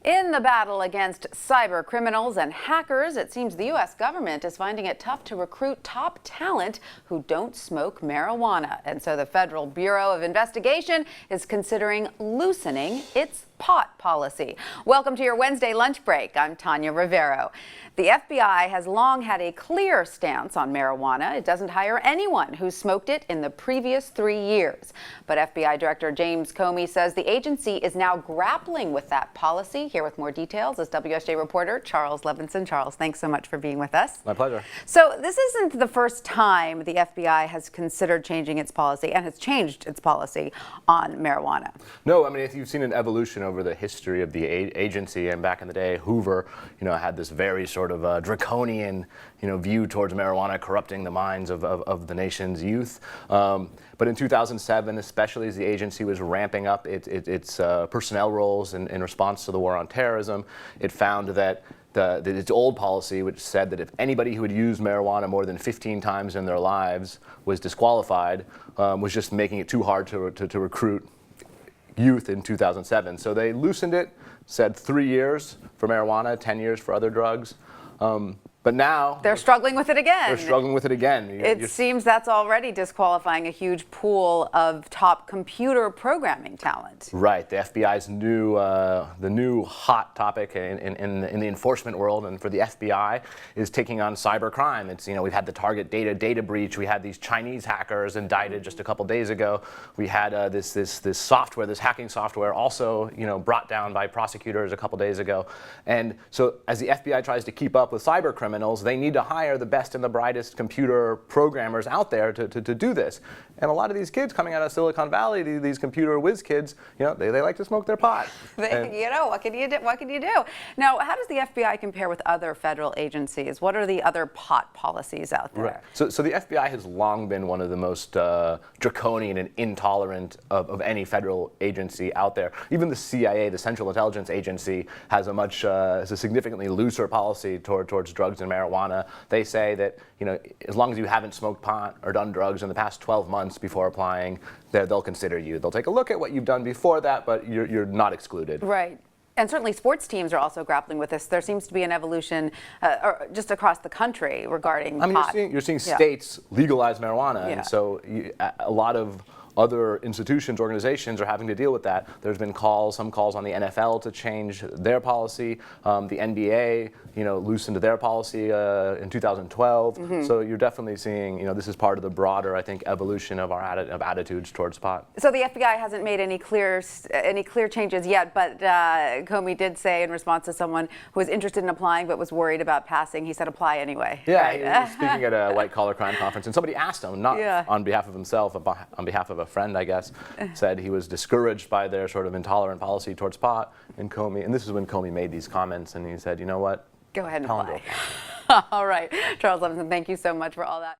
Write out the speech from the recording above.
In the battle against cyber criminals and hackers, it seems the U.S. government is finding it tough to recruit top talent who don't smoke marijuana. And so the Federal Bureau of Investigation is considering loosening its pot policy. Welcome to your Wednesday lunch break. I'm Tanya Rivero. The FBI has long had a clear stance on marijuana. It doesn't hire anyone who smoked it in the previous 3 years. But FBI Director James Comey says the agency is now grappling with that policy. Here with more details is WSJ reporter Charles Levinson. Charles, thanks so much for being with us. My pleasure. So this isn't the first time the FBI has considered changing its policy and has changed its policy on marijuana. No, I mean, you've seen an evolution over the history of the agency, and back in the day, Hoover, had this very sort of draconian, view towards marijuana, corrupting the minds of the nation's youth. But in 2007, especially as the agency was ramping up its personnel roles in response to the war on terrorism, it found that its old policy, which said that if anybody who had used marijuana more than 15 times in their lives was disqualified, was just making it too hard to recruit youth in 2007. So they loosened it, said 3 years for marijuana, 10 years for other drugs. But now they're struggling with it again. They're struggling with it again. It seems that's already disqualifying a huge pool of top computer programming talent. Right. The FBI's the new hot topic in the enforcement world, and for the FBI, is taking on cybercrime. It's we've had the Target data breach. We had these Chinese hackers indicted just a couple days ago. We had this software, this hacking software, also brought down by prosecutors a couple days ago. And so as the FBI tries to keep up with cybercriminals, they need to hire the best and the brightest computer programmers out there to do this. And a lot of these kids coming out of Silicon Valley, these computer whiz kids, they like to smoke their pot. What can you do? What can you do? Now, how does the FBI compare with other federal agencies? What are the other pot policies out there? Right. So the FBI has long been one of the most draconian and intolerant of any federal agency out there. Even the CIA, the Central Intelligence Agency, has a significantly looser policy towards drugs and marijuana. They say that as long as you haven't smoked pot or done drugs in the past 12 months before applying, they'll consider you. They'll take a look at what you've done before that, but you're not excluded. Right. And certainly sports teams are also grappling with this. There seems to be an evolution just across the country regarding pot. You're seeing states legalize marijuana, and so a lot of other institutions, organizations are having to deal with that. There's been some calls on the NFL to change their policy. The NBA, loosened their policy in 2012. So you're definitely seeing, this is part of the broader, I think, evolution of our attitudes towards pot. So the FBI hasn't made any clear changes yet, but Comey did say in response to someone who was interested in applying but was worried about passing, he said apply anyway. Yeah, right? He was speaking at a white-collar crime conference, and somebody asked him, not on behalf of himself, but on behalf of a friend, I guess, said he was discouraged by their sort of intolerant policy towards pot. And this is when Comey made these comments, and he said, you know what? Go ahead and Tell apply. All right. Charles Levinson, thank you so much for all that.